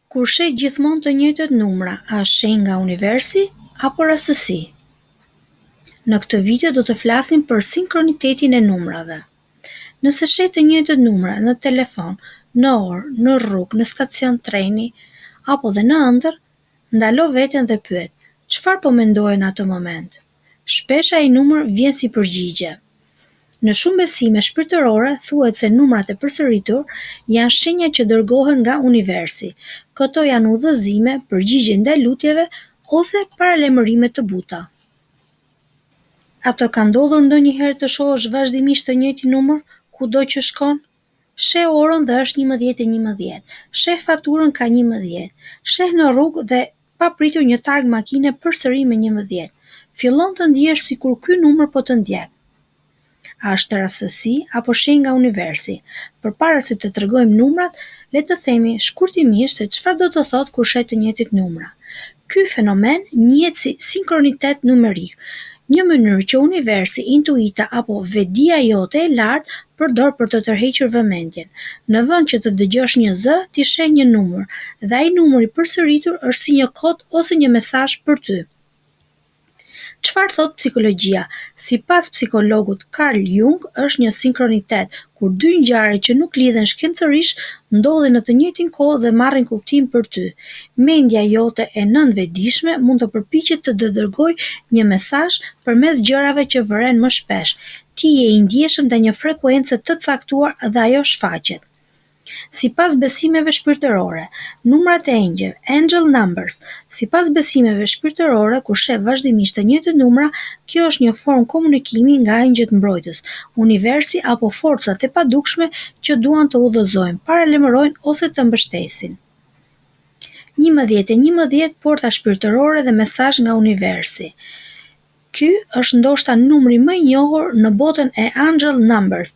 Kur sheh gjithmonë të njëjtët numra, a është shenjë nga universi apo rastësi? Në këtë video do të flasim për sinkronitetin e numrave. Nëse sheh të njëjtët numra në telefon, në orë, në rrugë, në stacion treni apo dhe në ëndër, ndalo veten dhe pyet: çfarë po mendoje në atë moment? Shpesh ai numër vjen si përgjigje. Në shumë besime shpirtërore thuhet se numrat e përsëritur janë shenja që dërgohen nga universi. Këto janë udhëzime, përgjigje ndaj lutjeve ose paralajmërime të buta. A të ka ndodhur ndonjëherë të shohësh vazhdimisht të njëjtin numër kudo që shkon? Sheh orën dhe është 11:11, sheh faturën ka 11, sheh në rrugë dhe papritur një targ makine përsëri me 11. Fillon të ndihesh sikur ky numër po të ndjek. A është rastësi apo shenjë nga universi? Përpara se të tregojmë numrat, le të themi shkurtimisht se çfarë do të thotë kur sheh të njëjtit numra. Ky fenomen njihet si sinkronitet numerik, një mënyrë që universi, intuita apo vedia jote e lartë përdor për të tërhequr vëmendjen. Në vend që të dëgjosh një zë, ti sheh një numër, dhe ai numër i përsëritur është si një kod ose një mesazh për ty. Çfarë thot psikologjia? Sipas psikologut Carl Jung, është një sinkronitet kur dy ngjarje që nuk lidhen shkencërisht ndodhin në të njëjtin kohë dhe marrin kuptim për ty. Mendja jote e nënvetëdijshme mund të përpiqet të dërgojë një mesazh përmes gjërave që vëren më shpesh. Ti je i ndjeshëm ndaj një frekuencë të caktuar dhe ajo shfaqet. Sipas besimeve shpirtërore, numrat e engjëve, angel numbers, sipas besimeve shpirtërore, kur sheh vazhdimisht të njëjtët numra, kjo është një formë komunikimi nga engjëjt mbrojtës, universi apo forcat e padukshme që duan të udhëzojnë, paralajmërojnë ose të mbështesin. 11:11 porta shpirtërore dhe mesazh nga universi. Ky është ndoshta numri më i njohur në botën e angel numbers.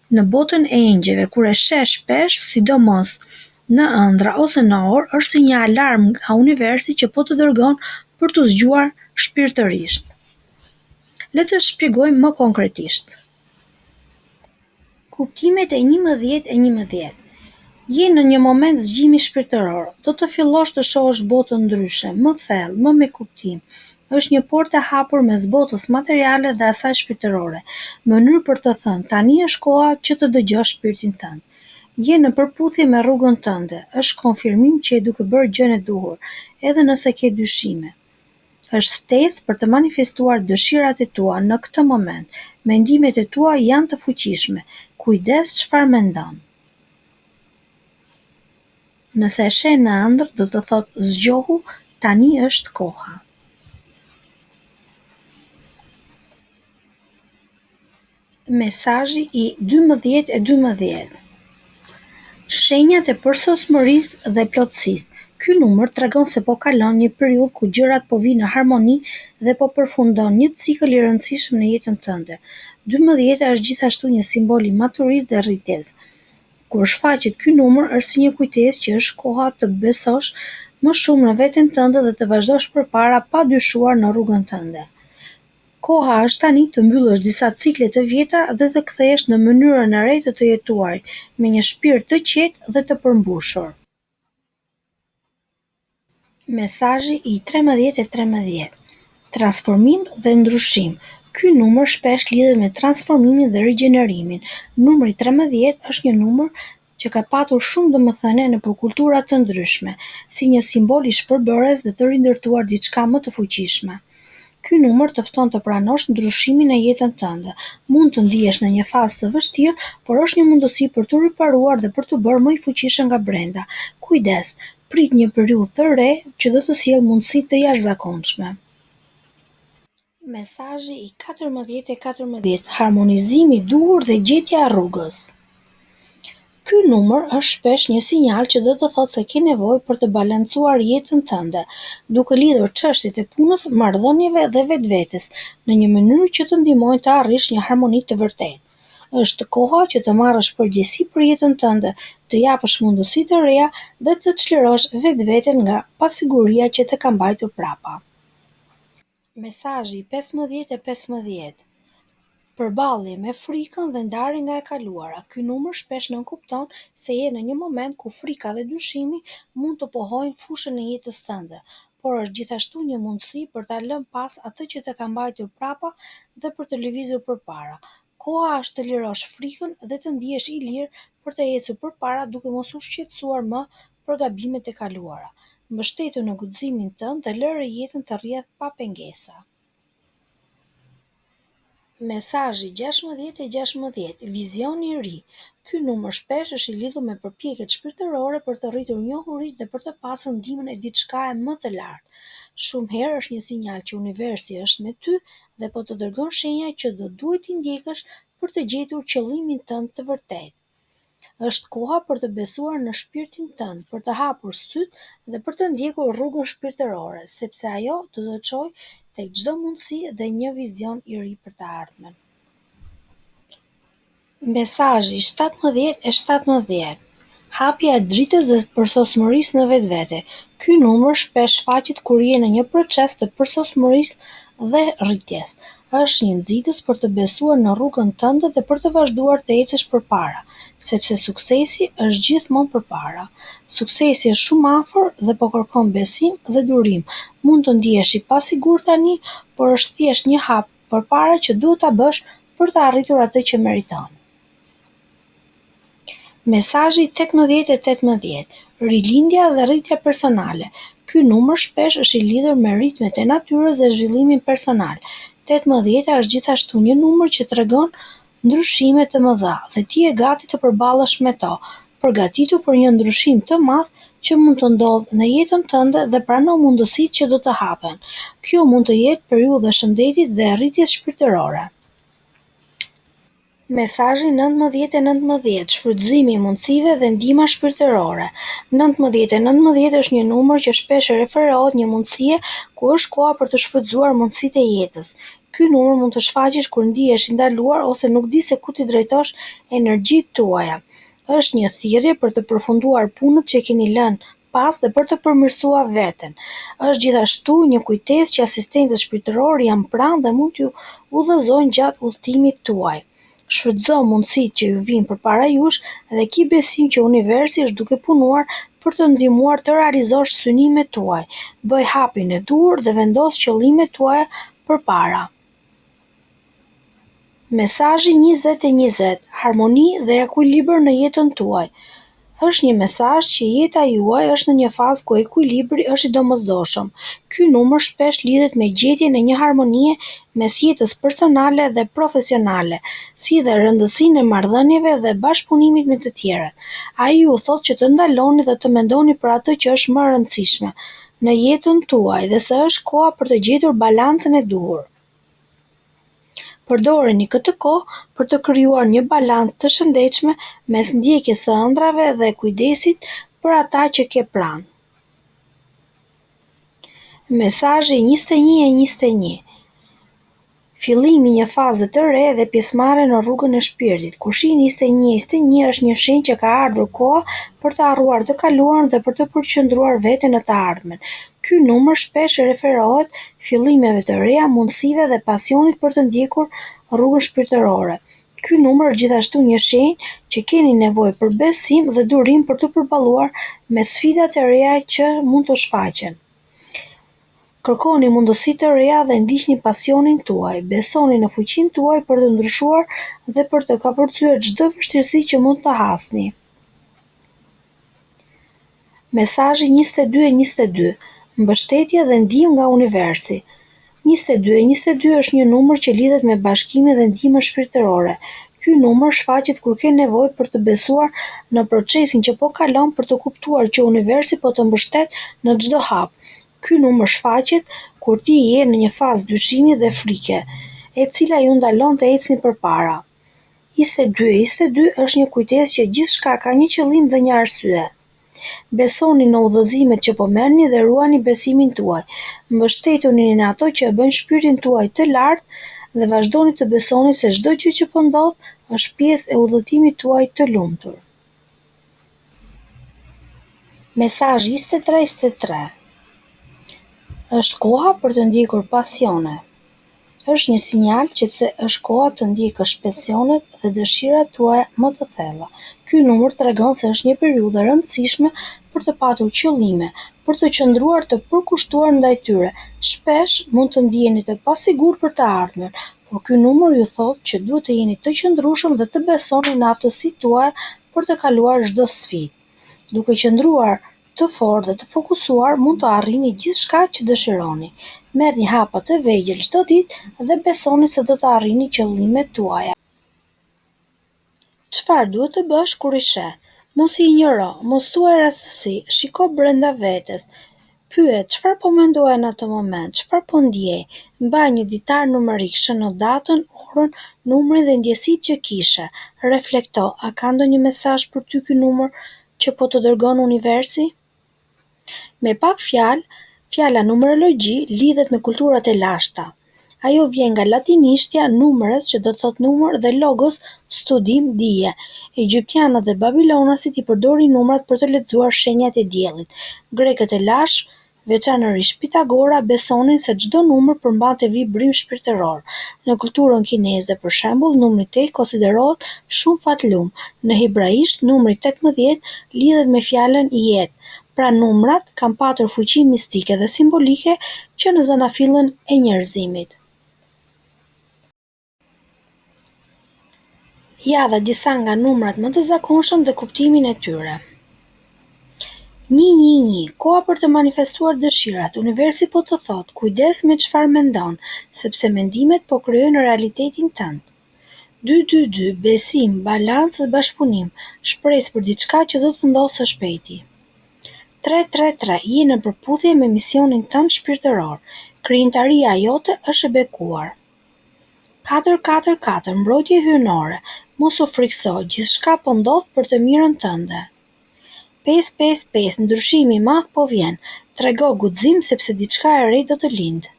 Në botën e engjëve, kur e sheh shpesh, sidomos në ëndra ose në orë, është si një alarm nga universi që po të dërgon për të zgjuar shpirtërisht. Le të shpjegojmë më konkretisht. Kuptimet e 11:11. Je në një moment zgjimi shpirtëror, do të fillosh të shohësh botën ndryshe, më thellë, më me kuptim. Është një portë e hapur mes botës materiale dhe asaj shpirtërore, mënyrë për të thënë tani është koha që të dëgjosh shpirtin tënd. Je në përputhje me rrugën tënde, është konfirmim që je duke bërë gjën e duhur, edhe nëse ke dyshime. Është ftesë për të manifestuar dëshirat e tua në këtë moment. Mendimet e tua janë të fuqishme. Kujdes çfarë mendon. Nëse e sheh në ëndër, do të thotë zgjohu, tani është koha. Mesazhi i 12:12. Shenjat e përsosmërisë dhe plotësisë. Ky numër tregon se po kalon një periudhë ku gjërat po vinë në harmoni dhe po përfundon një cikël i rëndësishëm në jetën tënde. 12 është gjithashtu një simbol i maturisë dhe rritjes. Kur shfaqet ky numër është si një kujtesë që është koha të besosh më shumë në veten tënde dhe të vazhdosh përpara pa dyshuar në rrugën tënde. Koha është tani të mbyllësh disa cikle të vjetra dhe të kthehesh në mënyrën e re të jetuarit, me një shpirt të qetë dhe të përmbushur. Mesazhi i 13:13. Transformim dhe ndryshim. Ky numër shpesh lidhet me transformimin dhe rigjenerimin. Numri 13 është një numër që ka patur shumë domethënie në kultura të ndryshme, si një simbol i shpërbërjes dhe të rindërtuar diçka më të fuqishme. Ky numër të fton të pranosh ndryshimin në jetën tënde. Mund të ndihesh në një fazë të vështirë, por është një mundësi për të riparuar dhe për të bërë më i fuqishëm nga brenda. Kujdes, prit një periudhë të re që do të sjellë mundësi të jashtëzakonshme. Mesazhi i 14:14. Harmonizimi i duhur dhe gjetja e rrugës. Ky numër është shpesh një sinjal që do të thotë se ke nevojë për të balancuar jetën tënde, duke lidhur çështjet e punës, marrëdhënieve dhe vetvetes në një mënyrë që të ndihmojnë të arrish një harmoni të vërtetë. Është koha që të marrësh përgjegjësi për jetën tënde, të japësh mundësi të reja dhe të çlirosh vetveten nga pasiguria që të ka mbajtur prapa. Mesazhi 15:15. Përballje me frikën dhe ndarje nga e kaluara. Ky numër shpesh nënkupton se je në një moment ku frika dhe dyshimi mund të pohojnë fushën e jetës tënde, por është gjithashtu një mundësi për ta lënë pas atë që të ka mbajtur prapa dhe për të lëvizur përpara. Koha është të lirosh frikën dhe të ndihesh i lirë për të ecur përpara duke mos u shqetësuar më për gabimet e kaluara. Mbështetu në guximin tënd dhe lëre jetën të rrjedhë pa pengesa. Mesazhi 16-16, vizioni i ri. Ky numër shpesh është i lidhur me përpjekjet shpirtërore për të rritur njohuri dhe për të pasur ndihmën e diçkaje më të lartë. Shumë herë është një sinjal që universi është me ty dhe po të dërgon shenja që do duhet t'i ndjekësh për të gjetur qëllimin tënd të vërtetë. Është koha për të besuar në shpirtin tënd, për të hapur syt dhe për të ndjekur rrugën shpirtërore, sepse ajo do të çojë tek çdo mundësi dhe një vizion i ri për të ardhmen. Mesazhi 17-17. Hapja e dritës dhe përsosmërisë në vetvete. Ky numër shpesh shfaqet kur je në një proces të përsosmërisë dhe rritjes. Është një nxitës për të besuar në rrugën tënde dhe për të vazhduar të ecësh përpara, sepse suksesi është gjithmonë përpara. Suksesi është shumë afër dhe po kërkon besim dhe durim. Mund të ndihesh i pasigurt tani, por është thjesht një hap përpara që duhet ta bësh për të arritur atë që meriton. Mesazhi 18-18, rilindja dhe rritja personale. Ky numër shpesh është i lidhur me ritmet e natyrës dhe zhvillimin personal. 18 është gjithashtu një numër që tregon ndryshime të mëdha dhe ti je gati të përballesh me to. Përgatitu për një ndryshim të madh që mund të ndodhë në jetën tënde dhe prano mundësitë që do të hapen. Kjo mund të jetë periudhë e shëndetit dhe rritjes shpirtërore. Mesazhi 19-19, shfrytëzimi i mundësive dhe ndihma shpirtërore. 19-19 është një numër që shpesh referohet një mundësie ku është koha për të shfrytëzuar mundësitë e jetës. Ky numër mund të shfaqesh kur ndihesh i ndaluar ose nuk di se ku t'i drejtosh energjitë tuaja. Është një thirrje për të përfunduar punët që keni lënë pas dhe për të përmirësuar veten. Është gjithashtu një kujtesë që asistentët shpirtëror janë pranë dhe mund t'ju udhëzojnë gjatë udhëtimit tuaj. Shfrytëzo mundësitë që ju vijnë përpara jush dhe ki besim që universi është duke punuar për të ndihmuar të realizosh synimet tuaj. Bëj hapjen e duhur dhe vendos qëllimet tuaja përpara. Mesazhi 20-20, harmoni dhe ekuilibër në jetën tuaj. Është një mesazh që jeta juaj është në një fazë ku ekuilibri është i domosdoshëm. Ky numër shpesh lidhet me gjetjen e një harmonie mes jetës personale dhe profesionale, si dhe rëndësinë e marrëdhënieve dhe bashkëpunimit me të tjerët. Ai ju thotë që të ndaloni dhe të mendoni për atë që është më e rëndësishme në jetën tuaj dhe se është koha për të gjetur balancën e duhur. Përdoreni këtë kohë për të krijuar një balancë të shëndetshme mes ndjekjes së ëndrave dhe kujdesit për ata që ke pranë. Mesazhi 21-21. Fillimi një faze të re dhe pjesëmarrje në rrugën e shpirtit. Kur shihni 21-21 është një shenjë që ka ardhur koha për të harruar të kaluarën dhe për të përqendruar veten në të ardhmen. Ky numër shpesh referohet fillimeve të reja, mundësive dhe pasionit për të ndjekur rrugën shpirtërore. Ky numër është gjithashtu një shenjë që keni nevojë për besim dhe durim për të përballuar me sfidat e reja që mund të shfaqen. Kërkoni mundësi të reja dhe ndiqni pasionin tuaj. Besoni në fuqinë tuaj për të ndryshuar dhe për të kapërcyer çdo vështirësi që mund të hasni. Mesazhi 22-22. Mbështetje dhe ndihmë nga universi. 22-22 është një numër që lidhet me bashkimin dhe ndihmën shpirtërore. Ky numër shfaqet kur ke nevojë për të besuar në procesin që po kalon për të kuptuar që universi po të mbështet në çdo hap. Ky numër shfaqet kur ti je në një fazë dyshimi dhe frike, e cila ju ndalon të ecni përpara. 22-22 është një kujtesë që gjithçka ka një qëllim dhe një arsye. Besoni në udhëzimet që po merrni dhe ruani besimin tuaj. Mbështetuni në ato që e bëjnë shpirtin tuaj të lartë dhe vazhdoni të besoni se çdo gjë që po ndodh është pjesë e udhëtimit tuaj të lumtur. Mesazhi 23-23. Është koha për të ndjekur pasione. Është një sinjal që pse është koha të ndjekësh pasionet dhe dëshirat tuaja më të thella. Ky numër tregon se është një periudhë e rëndësishme për të patur qëllime, për të qëndruar të përkushtuar ndaj tyre. Shpesh mund të ndiheni të pasigurt për të ardhmen, por ky numër ju thotë që duhet të jeni të qëndrueshëm dhe të besoni në aftësitë tuaja për të kaluar çdo sfidë. Duke qëndruar të fortë dhe të fokusuar, mund të arrini gjithçka që dëshironi. Merrni hapa të vegjël çdo ditë dhe besoni se do të arrini qëllimet tuaja. Çfarë duhet të bësh kur i sheh? Mos i injoro, mos thuaj rastësi, shiko brenda vetes. Pyet çfarë po mendoja në atë moment, çfarë po ndjej. Mbaj një ditar numerik, shëno datën, orën, numrin dhe ndjesitë që kishe. Reflekto, a ka ndonjë mesazh për ty ky numër që po të dërgon universi? Me pak fjalë, fjala numerologji lidhet me kulturat e lashta. Ajo vjen nga latinishtja numeres që do të thotë numër dhe logos studim dije. Egjiptianët dhe babilonasit i përdorin numrat për të lexuar shenjat e diellit. Grekët e lashtë, veçanërisht Pitagora, besonin se çdo numër përmbante vibrim shpirtëror. Në kulturën kineze, për shembull, numri 8 konsiderohet shumë fatlum. Në hebraisht, numri 18 lidhet me fjalën jetë. Pra numrat kanë patur fuqi mistike dhe simbolike që në zanafillën e njerëzimit. Ja dhe disa nga numrat më të zakonshëm dhe kuptimin e tyre. 111, koha për të manifestuar dëshirat. Universi po të thotë, kujdes me çfarë mendon, sepse mendimet po krijojnë realitetin tënd. 222, besim, balancë dhe bashkëpunim, shpresë për diçka që do të ndodhë së shpejti. 333, je në përputhje me misionin tënd shpirtëror. Krijimtaria jote është e bekuar. 444, mbrojtje hyjnore. Mos u frikso, gjithçka po ndodh për të mirën tënde. 555, ndryshimi i madh po vjen. Trego guxim sepse diçka e re do të lindë.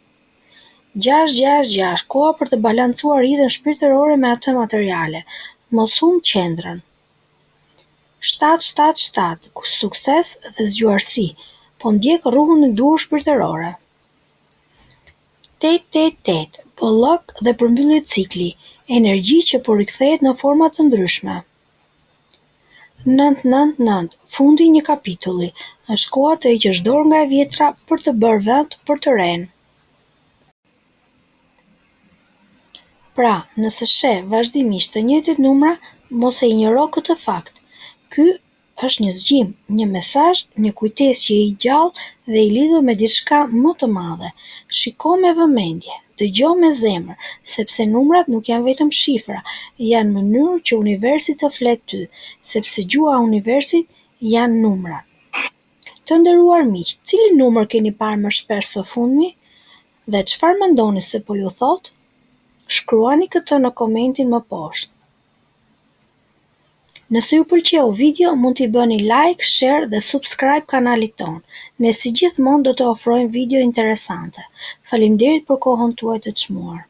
666, koha për të balancuar jetën shpirtërore me atë materiale. Mos humb qendrën. 777, sukses dhe zgjuarsi, po ndjek rrugën e duhur shpirtërore. 888, bollok dhe përmbyllje cikli, energji që po rikthehet në forma të ndryshme. 999, fundi i një kapitulli, është koha të heqësh dorë nga e vjetra për të bërë vend për të ren. Pra, nëse sheh vazhdimisht të njëjtit numra, mos e injoro këtë fakt. Ky është një zgjim, një mesazh, një kujtesë që i gjallë dhe i lidhur me diçka më të madhe. Shiko me vëmendje, dëgjo me zemër, sepse numrat nuk janë vetëm shifra, janë mënyrë që universi të flet ty, sepse gjuha e universit janë numrat. Të nderuar miq, cilin numër keni parë më shpesh së fundmi? Dhe çfarë mendoni se po ju thot? Shkruani këtë në komentin më poshtë. Nëse ju pëlqeu video, mund t'i bëni like, share dhe subscribe kanalit ton. Ne si gjithmonë do të ofrojmë video interesante. Faleminderit për kohën tuaj të çmuar.